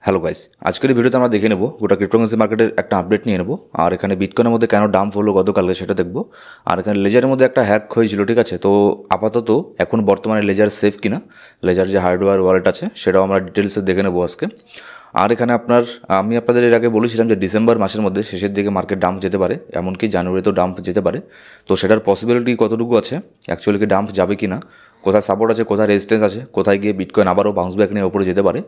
Hello guys, আজকের এই ভিডিওতে আমরা দেখে নেব গোটা ক্রিপ্টোকারেন্সি মার্কেটের একটা আপডেট নিয়ে নেব। আর এখানে বিটকয়েনের মধ্যে কেন ডাম্প হলো গতকালকে সেটা দেখব। আর এখানে লেজারের মধ্যে একটা হ্যাক হয়েছিল, ঠিক আছে? তো আপাতত এখন বর্তমানে লেজার সেফ কিনা, লেজার যে হার্ডওয়্যার ওয়ালেট আছে সেটাও আমরা ডিটেলসে দেখে নেবো আজকে। আর এখানে আমি আপনাদের এর আগে বলেছিলাম যে ডিসেম্বর মাসের মধ্যে শেষের দিকে মার্কেট ডাম্প যেতে পারে, এমনকি জানুয়ারিতেও ডাম্প যেতে পারে। তো সেটার পসিবিলিটি কতটুকু আছে, অ্যাকচুয়ালি কি ডাম্প যাবে কি না, কোথায় সাপোর্ট আছে, কোথায় রেজিস্ট্যান্স আছে, কোথায় গিয়ে বিটকয়েন আবারও বাউন্স ব্যাক নিয়ে ওপরে যেতে পারে,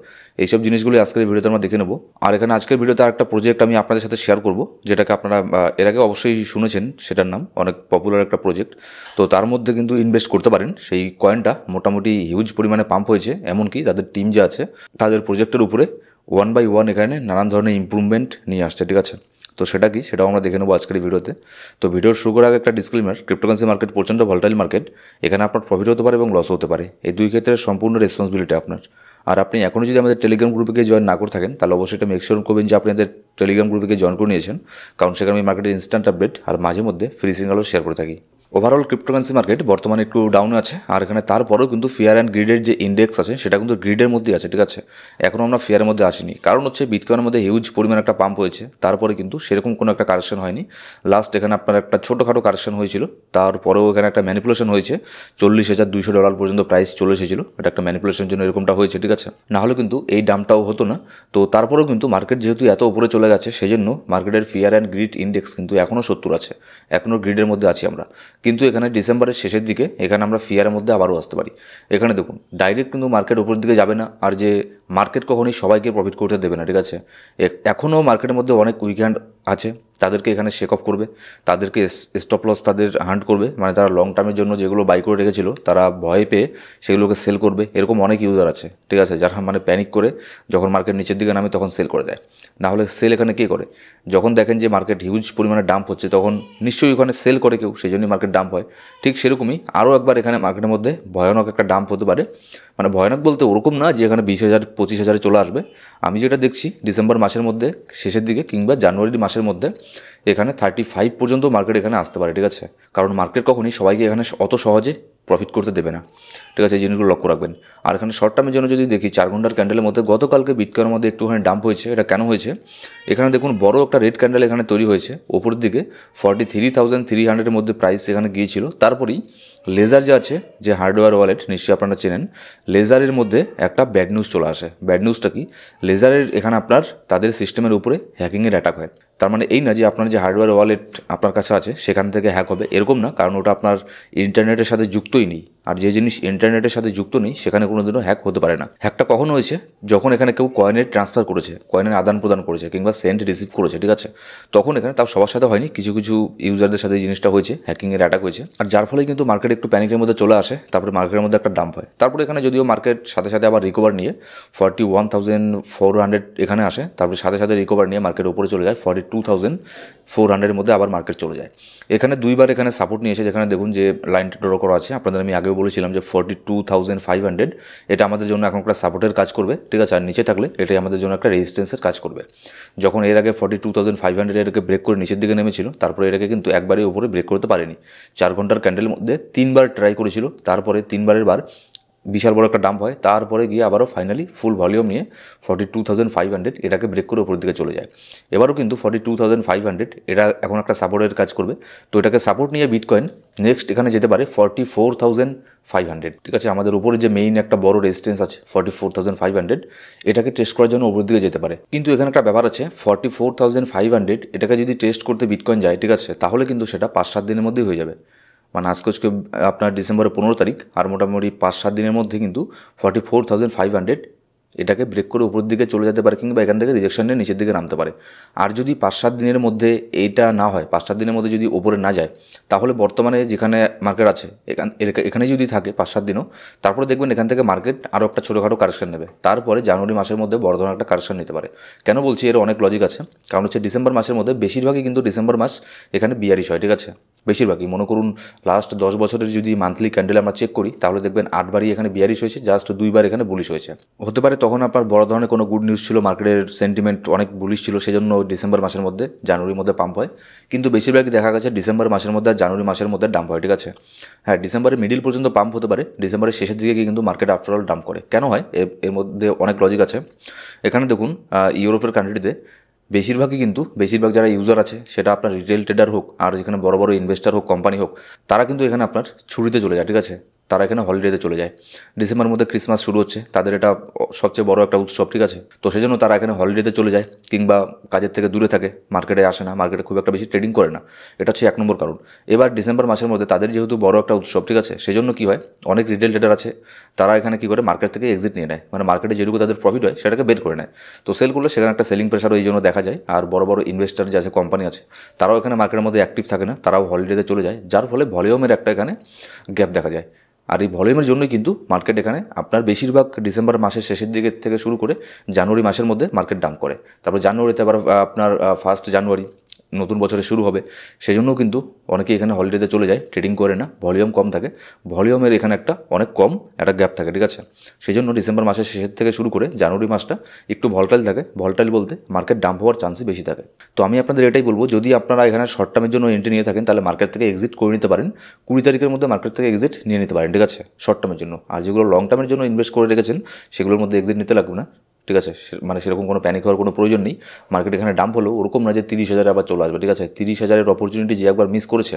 এইসব জিনিসগুলি আজকের ভিডিওতে আমরা দেখে নেবো। আর এখানে আজকের ভিডিওতে আরেকটা প্রজেক্ট আমি আপনাদের সাথে শেয়ার করব, যেটাকে আপনারা এর আগে অবশ্যই শুনেছেন, সেটার নাম অনেক পপুলার একটা প্রজেক্ট। তো তার মধ্যে কিন্তু ইনভেস্ট করতে পারেন। সেই কয়েনটা মোটামুটি হিউজ পরিমাণে পাম্প হয়েছে, এমনকি তাদের টিম যে আছে তাদের প্রজেক্টের উপরে 1/1 এখানে নানান ধরনের ইম্প্রুভমেন্ট নিয়ে আসছে, ঠিক আছে? তো সেটা কি, সেটাও আমরা দেখে নেবো আজকের ভিডিওতে। তো ভিডিও শুরু করার আগে একটা ডিসক্লেমার, ক্রিপ্টোকারেন্সি মার্কেট প্রচণ্ড ভলটাইল মার্কেট, এখানে আপনার প্রফিট হতে পারে এবং লস হতে পারে, এই দুই ক্ষেত্রে সম্পূর্ণ রেসপন্সিবিলিটি আপনার। আর আপনি এখনও যদি আমাদের টেলিগ্রাম গ্রুপে গিয়ে জয়েন না করে থাকেন, তাহলে অবশ্যই এটা মেক শিওর করবেন যে আপনি আমাদের টেলিগ্রাম গ্রুপে গিয়ে জয়েন করে নিয়েছেন, কারণ সেখানে আমি মার্কেটের ইনস্ট্যান্ট আপডেট আর মাঝে মধ্যে ফ্রি সিগন্যালও শেয়ার করে থাকি। ওভারঅল ক্রিপ্টোকারেন্সি মার্কেট বর্তমানে একটু ডাউনে আছে। আর এখানে তারপরেও কিন্তু ফিয়ার অ্যান্ড গ্রিডের যে ইন্ডেক্স আছে সেটা কিন্তু গ্রিডের মধ্যেই আছে, ঠিক আছে? এখনও আমরা ফিয়ারের মধ্যে আসিনি, কারণ হচ্ছে বিটকয়েনের মধ্যে হিউজ পরিমাণ একটা পাম্প হয়েছে, তারপরে কিন্তু সেরকম কোনো একটা কারেকশন হয়নি। লাস্ট এখানে আপনার একটা ছোটোখাটো কারেকশন হয়েছিল, তারপরেও এখানে একটা ম্যানিপুলেশন হয়েছে, $40,200 পর্যন্ত প্রাইস চলে এসেছিল। এটা একটা ম্যানিপুলেশনের জন্য এরকমটা হয়েছে, ঠিক আছে? না হলে কিন্তু এই দামটাও হতো না। তো তারপরেও কিন্তু মার্কেট যেহেতু এত উপরে চলে গেছে, সেই জন্য মার্কেটের ফিয়ার অ্যান্ড গ্রিড ইন্ডেক্স কিন্তু এখনও 70 আছে, এখনও গ্রিডের মধ্যে আছি আমরা। কিন্তু এখানে ডিসেম্বরের শেষের দিকে এখানে আমরা ফিয়ারের মধ্যে আবারও আসতে পারি। এখানে দেখুন, ডাইরেক্ট কিন্তু মার্কেট উপরের দিকে যাবে না, আর যে মার্কেট কখনোই সবাইকে প্রফিট করতে দেবে না, ঠিক আছে? এখনও মার্কেটের মধ্যে অনেক উইকেন্ড আছে, তাদেরকে এখানে শেক অফ করবে, তাদেরকে স্টপ লস তাদের হান্ট করবে, মানে তারা লং টার্মের জন্য যেগুলো বাই করে রেখেছিল তারা ভয় পেয়ে সেগুলোকে সেল করবে। এরকম অনেক ইউজার আছে, ঠিক আছে, যারা মানে প্যানিক করে যখন মার্কেট নিচের দিকে নামে তখন সেল করে দেয়। না হলে সেল এখানে কে করে? যখন দেখেন যে মার্কেট হিউজ পরিমাণে ডাম্প হচ্ছে, তখন নিশ্চয়ই ওখানে সেল করে কেউ, সেই জন্যই মার্কেট ডাম্প হয়। ঠিক সেরকমই আরও একবার এখানে মার্কেটের মধ্যে ভয়ানক একটা ডাম্প হতে পারে। মানে ভয়ানক বলতে ওরকম না যে এখানে 20,000 25,000 চলে আসবে। আমি যেটা দেখছি ডিসেম্বর মাসের মধ্যে শেষের দিকে কিংবা জানুয়ারি মাসের মধ্যে এখানে 35 পর্যন্ত মার্কেট এখানে আসতে পারে, ঠিক আছে? কারণ মার্কেট কখনই সবাইকে এখানে অত সহজে প্রফিট করতে দেবে না, ঠিক আছে? এই জিনিসগুলো লক্ষ্য রাখবেন। আর এখানে শর্ট টার্মের জন্য যদি দেখি 4 ঘন্টার ক্যান্ডেলের মধ্যে গতকালকে বিটকয়েনের মধ্যে একটুখানি ডাম্প হয়েছে। এটা কেন হয়েছে? এখানে দেখুন বড় একটা রেড ক্যান্ডেল এখানে তৈরি হয়েছে, ওপরের দিকে 43,300 মধ্যে প্রাইস এখানে গিয়েছিল। তারপরেই লেজার যে আছে, যে হার্ডওয়্যার ওয়ালেট নিশ্চয়ই আপনারা চেনেন, লেজারের মধ্যে একটা ব্যাড নিউজ চলে আসে। ব্যাড নিউজটা কি? লেজারের এখানে আপনার তাদের সিস্টেমের উপরে হ্যাকিংয়ের অ্যাটাক হয়। তার মানে এই না যে আপনার যে হার্ডওয়্যার ওয়ালেট আপনার কাছে আছে সেখান থেকে হ্যাক হবে, এরকম না, কারণ ওটা আপনার ইন্টারনেটের সাথে যুক্তই নেই। আর যে জিনিস ইন্টারনেটের সাথে যুক্ত নেই সেখানে কোনোদিনও হ্যাক হতে পারে না। হ্যাকটা কখন হয়েছে? যখন এখানে কেউ কয়েনের ট্রান্সফার করেছে, কয়েনের আদান প্রদান করেছে কিংবা সেন্ড রিসিভ করেছে, ঠিক আছে? তখন এখানে তাও সবার সাথে হয়নি, কিছু কিছু ইউজারদের সাথে এই জিনিসটা হয়েছে, হ্যাকিংয়ের অ্যাটাক হয়েছে। আর যার ফলে কিন্তু মার্কেট একটু প্যানিকের মধ্যে চলে আসে, তারপরে মার্কেটের মধ্যে একটা ডাম্প হয়। তারপরে এখানে যদিও মার্কেট সাথে সাথে আবার রিকভার নিয়ে 41,400 এখানে আসে, তারপরে সাথে সাথে রিকভার নিয়ে মার্কেট উপরে চলে যায় 42,400 মধ্যে আবার মার্কেট চলে যায়। এখানে দুইবার এখানে সাপোর্ট নিয়েছে, যেখানে দেখুন যে লাইনটা ড্র করা আছে, আপনাদের আমি আগেও বলেছিলাম যে 42,500 এটা আমাদের জন্য এখন একটা সাপোর্টের কাজ করবে, ঠিক আছে? আর নিচে থাকলে এটাই আমাদের জন্য একটা রেজিস্ট্যান্সের কাজ করবে। যখন এর আগে 42,500 এটাকে ব্রেক করে নিচের দিকে নেমেছিল, তারপরে এটাকে কিন্তু একবারই উপরে ব্রেক করতে পারেনি। 4 ঘন্টার ক্যান্ডেলের মধ্যে 3বার ট্রাই করেছিল, তারপরে 3বারের বার বিশাল বড় একটা ডাম্প হয়, তারপরে গিয়ে আবারও ফাইনালি ফুল ভলিউম নিয়ে 42,500 এটাকে ব্রেক করে উপরের দিকে চলে যায়। এবারও কিন্তু 42,500 এটা এখন একটা সাপোর্টের কাজ করবে। তো এটাকে সাপোর্ট নিয়ে বিটকয়েন নেক্সট এখানে যেতে পারে 44,500, ঠিক আছে? আমাদের উপরে যে মেইন একটা বড় রেজিস্ট্যান্স আছে 44,500, এটাকে টেস্ট করার জন্য উপরের দিকে যেতে পারে। কিন্তু এখানে একটা ব্যাপার আছে, 44,500 এটাকে যদি টেস্ট করতে বিটকয়েন যায়, ঠিক আছে, তাহলে কিন্তু সেটা 5-7 দিনের মধ্যেই হয়ে যাবে। মানে আজকে আপনার ডিসেম্বরের 15 তারিখ, আর মোটামুটি 5-7 দিনের মধ্যে কিন্তু 44,500 এটাকে ব্রেক করে উপরের দিকে চলে যেতে পারে, কিংবা এখান থেকে রিজেকশন নিয়ে নিচের দিকে নামতে পারে। আর যদি 5-7 দিনের মধ্যে এইটা না হয়, 5-7 দিনের মধ্যে যদি উপরে না যায়, তাহলে বর্তমানে যেখানে মার্কেট আছে এখানে যদি থাকে 5-7 দিনও, তারপরে দেখবেন এখান থেকে মার্কেট আরও একটা ছোটোখাটো কারেকশন নেবে, তারপরে জানুয়ারি মাসের মধ্যে বড় ধরনের একটা কারেকশন নিতে পারে। কেন বলছি? এর অনেক লজিক আছে, কারণ হচ্ছে ডিসেম্বর মাসের মধ্যে বেশিরভাগই কিন্তু ডিসেম্বর মাস এখানে বিয়ারিশ হয়, ঠিক আছে? বেশিরভাগই মনে করুন লাস্ট 10 বছরের যদি মান্থলি ক্যান্ডেল আমরা চেক করি, তাহলে দেখবেন 8বারই এখানে বিয়ারিশ হয়েছে, জাস্ট 2বার এখানে বুলিশ হয়েছে। হতে পারে তখন আপনার বড় ধরনের কোনো গুড নিউজ ছিল, মার্কেটের সেন্টিমেন্ট অনেক বুলিশ ছিল, সেজন্য ডিসেম্বর মাসের মধ্যে জানুয়ারির মধ্যে পাম্প হয়। কিন্তু বেশিরভাগই দেখা গেছে ডিসেম্বর মাসের মধ্যে আর জানুয়ারি মাসের মধ্যে ডাম্প হয়, ঠিক আছে। হ্যাঁ, ডিসেম্বরের মিডিল পর্যন্ত পাম্প হতে পারে, ডিসেম্বরের শেষের দিকে গিয়ে কিন্তু মার্কেট আফটারঅল ডাম্প করে। কেন হয় এর মধ্যে অনেক লজিক আছে। এখানে দেখুন ইউরোপের কান্ট্রিতে বেশিরভাগ যারা ইউজার আছে, সেটা আপনার রিটেল ট্রেডার হোক আর যেখানে বড় বড় ইনভেস্টার হোক, কোম্পানি হোক, তারা কিন্তু এখানে আপনার ছুটিতে চলে যায়, ঠিক আছে। তারা এখানে হলিডেতে চলে যায়। ডিসেম্বরের মধ্যে ক্রিসমাস শুরু হচ্ছে, তাদের এটা সবচেয়ে বড় একটা উৎসব, ঠিক আছে। তো সেই জন্য তারা এখানে হলিডেতে চলে যায় কিংবা কাজের থেকে দূরে থাকে, মার্কেটে আসে না, মার্কেটে খুব একটা বেশি ট্রেডিং করে না। এটা হচ্ছে 1 নম্বর কারণ। এবার ডিসেম্বর মাসের মধ্যে তাদের যেহেতু বড় একটা উৎসব, ঠিক আছে, সেই জন্য কী হয়, অনেক রিটেল ট্রেডার আছে, তারা এখানে কী করে মার্কেট থেকে এক্সিট নিয়ে নেয়, মানে মার্কেটে যেটুকু তাদের প্রফিট হয় সেটাকে বের করে নেয়। তো সেল করলে সেখানে একটা সেলিং প্রেশারও এই জন্য দেখা যায়। আর বড় বড় ইনভেস্টার যে আছে, কোম্পানি আছে, তারাও এখানে মার্কেটের মধ্যে অ্যাক্টিভ থাকে না, তারাও হলিডেতে চলে যায়, যার ফলে ভলিউমের একটা এখানে গ্যাপ দেখা যায়। আর এই ভলিউমের জন্যই কিন্তু মার্কেট এখানে আপনার বেশিরভাগ ডিসেম্বর মাসের শেষের দিকে থেকে শুরু করে জানুয়ারি মাসের মধ্যে মার্কেট ডাম্প করে। তারপর জানুয়ারিতে আবার আপনার 1 জানুয়ারি নতুন বছরে শুরু হবে, সেই জন্যও কিন্তু অনেকে এখানে হলিডেতে চলে যায়, ট্রেডিং করে না, ভলিউম কম থাকে, ভলিউমের এখানে একটা অনেক কম একটা গ্যাপ থাকে, ঠিক আছে। সেই জন্য ডিসেম্বর মাসের শেষের থেকে শুরু করে জানুয়ারি মাসটা একটু ভলটাইল থাকে। ভলটাইল বলতে মার্কেট ডাম্প হওয়ার চান্সই বেশি থাকে। তো আমি আপনাদের এটাই বলবো, যদি আপনারা এখানে শর্ট টার্মের জন্য এন্ট্রি নিয়ে থাকেন, তাহলে মার্কেট থেকে এক্সিট করে নিতে পারেন। 20 তারিখের মধ্যে মার্কেট থেকে এক্সিট নিয়ে নিতে পারেন, ঠিক আছে, শর্ট টার্মের জন্য। আর যেগুলো লং টার্মের জন্য ইনভেস্ট করে রেখেছেন, সেগুলোর মধ্যে এক্সিট নিতে লাগবে না, ঠিক আছে। মানে সেরকম কোনো প্যানিক হওয়ার কোনো প্রয়োজন নেই। মার্কেট এখানে ডাম্প হলো ওরকম না যে 30,000 আবার চলে আসবে, ঠিক আছে। 30,000-এর অপরচুনিটি যে একবার মিস করেছে,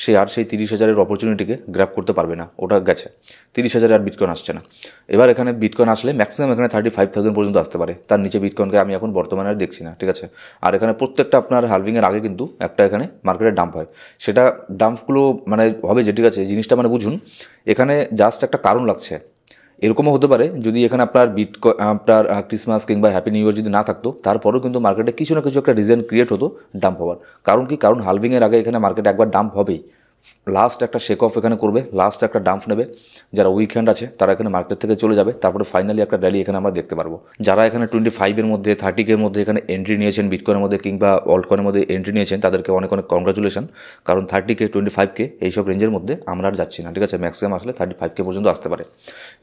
সে আর সেই 30,000-এর অপরচুনিটিকে গ্র্যাব করতে পারবে না, ওটা গেছে। 30,000 আর বিটকয়েন আসছে না। এবার এখানে বিটকয়েন আসলে ম্যাক্সিমাম এখানে 35,000 পর্যন্ত আসতে পারে, তার নিচে বিটকয়েনকে আমি এখন বর্তমানে আর দেখছি না, ঠিক আছে। আর এখানে প্রত্যেকটা আপনার হালভিংয়ের আগে কিন্তু একটা এখানে মার্কেটে ডাম্প হয়। সেটা ডাম্পগুলো মানে হবে যে, ঠিক আছে, জিনিসটা মানে বুঝুন, এখানে জাস্ট একটা কারণ লাগছে। এরকমও হতে পারে যদি এখানে আপনার আপনার ক্রিসমাস কিংবা হ্যাপি নিউ ইয়ার যদি না থাকতো, তারপরেও কিন্তু মার্কেটে কিছু না কিছু একটা রিজন ক্রিয়েট হতো ডাম্প হওয়ার। কারণ কি, কারণ হালভিংয়ের আগে এখানে মার্কেট একবার ডাম্প হবেই, লাস্ট একটা শেক অফ এখানে করবে, লাস্ট একটা ডাম্প নেবে, যারা উইকেন্ড আছে তারা এখানে মার্কেট থেকে চলে যাবে, তারপরে ফাইনালি একটা র্যালি এখানে আমরা দেখতে পারবো। যারা এখানে 25-এর মধ্যে 30-এর মধ্যে এখানে এন্ট্রি নিয়েছেন, বিটকয়েনের মধ্যে কিংবা অল্টকয়েনের মধ্যে এন্ট্রি নিয়েছেন, তাদেরকে অনেক অনেক কংগ্রাচুলেশন। কারণ 30K 25K এইসব রেঞ্জের মধ্যে আমরা আর যাচ্ছি না, ঠিক আছে। ম্যাক্সিমাম আসলে 35K পর্যন্ত আসতে পারে।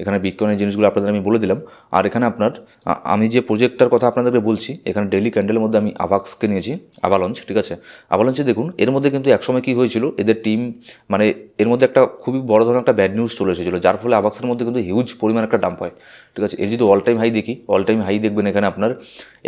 এখানে বিটকয়েনের জিনিসগুলো আপনাদের আমি বলে দিলাম। আর এখানে আপনার আমি যে প্রজেক্টটার কথা আপনাদেরকে বলছি, এখানে ডেইলি ক্যান্ডেলের মধ্যে আমি আভাক্সকে নিয়েছি, আভালঞ্চ, ঠিক আছে। আভালঞ্চে দেখুন, এর মধ্যে কিন্তু একসময় কী হয়েছিল, এদের টিম মানে এর মধ্যে একটা খুবই বড় ধরনের একটা ব্যাড নিউজ চলে এসেছিলো, যার ফলে আভাক্সের মধ্যে কিন্তু হিউজ পরিমাণ একটা ডাম্প হয়, ঠিক আছে। এর যদি অল টাইম হাই দেখি, অল টাইম হাই দেখবেন এখানে আপনার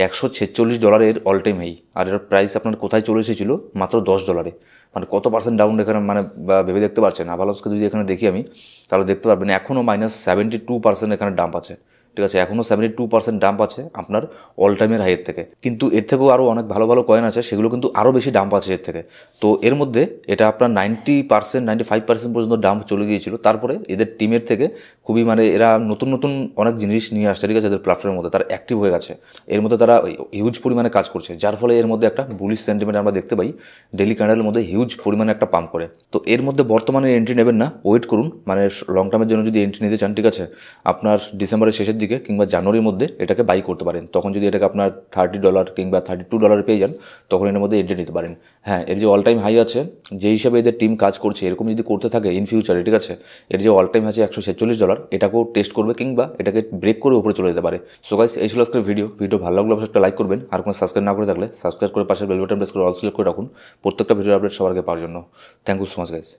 $146 অল টাইম হাই। আর এর প্রাইস আপনার কোথায় চলে এসেছিলো, মাত্র $10। মানে কত পার্সেন্ট ডাউন এখানে, মানে ভেবে দেখতে পারছেন। আভালঞ্চকে যদি এখানে দেখি আমি, তাহলে দেখতে পারবেন এখনও -72% এখানে ডাম্প আছে, ঠিক আছে। এখনও 72% ডাম্প আছে আপনার অল টাইমের হাইয়ের থেকে। কিন্তু এর থেকেও আরও অনেক ভালো ভালো কয়েন আছে, সেগুলো কিন্তু আরও বেশি ডাম্প আছে এর থেকে। তো এর মধ্যে এটা আপনার 95% পর্যন্ত ডাম্প চলে গিয়েছিল। তারপরে এদের টিমের থেকে খুবই মানে এরা নতুন নতুন অনেক জিনিস নিয়ে আসছে, ঠিক আছে, এদের প্ল্যাটফর্মের মধ্যে তারা অ্যাক্টিভ হয়ে গেছে। এর মধ্যে তারা হিউজ পরিমাণে কাজ করছে, যার ফলে এর মধ্যে একটা বুলিশ সেন্টিমেন্ট আমরা দেখতে পাই, ডেইলি ক্যান্ডেলের মধ্যে হিউজ পরিমাণে একটা পাম্প করে। তো এর মধ্যে বর্তমানে এন্ট্রি নেবেন না, ওয়েট করুন। মানে লং টার্মের জন্য যদি এন্ট্রি নিতে চান, ঠিক আছে, আপনার ডিসেম্বরের শেষের দিকে কিংবা জানুয়ারির মধ্যে এটাকে বাই করতে পারেন। তখন যদি এটাকে আপনার $30 কিংবা $32 পেয়ে যান, তখন এর মধ্যে এন্ট্রি নিতে পারেন। হ্যাঁ, এর যে অল টাইম হাই আছে, যে হিসাবে এদের টিম কাজ করছে, এরকম যদি করতে থাকে ইন ফিউচারে, ঠিক আছে, এর যে অল টাইম আছে $146, এটাকেও টেস্ট করবে কিংবা এটাকে ব্রেক করে উপরে চলে যেতে পারে। সো গাইস, এই ছিল আজকের ভিডিও ভালো লাগলে অবশ্যই একটা লাইক করবেন। আর কোনো সাবস্ক্রাইব না করে থাকলে সাবস্ক্রাইব করে পাশের বেল বাটন প্রেস করে অল সিলেক্ট করে রাখুন, প্রত্যেকটা ভিডিও আপডেট সবার আগে পাওয়ার জন্য। Thank you so much guys.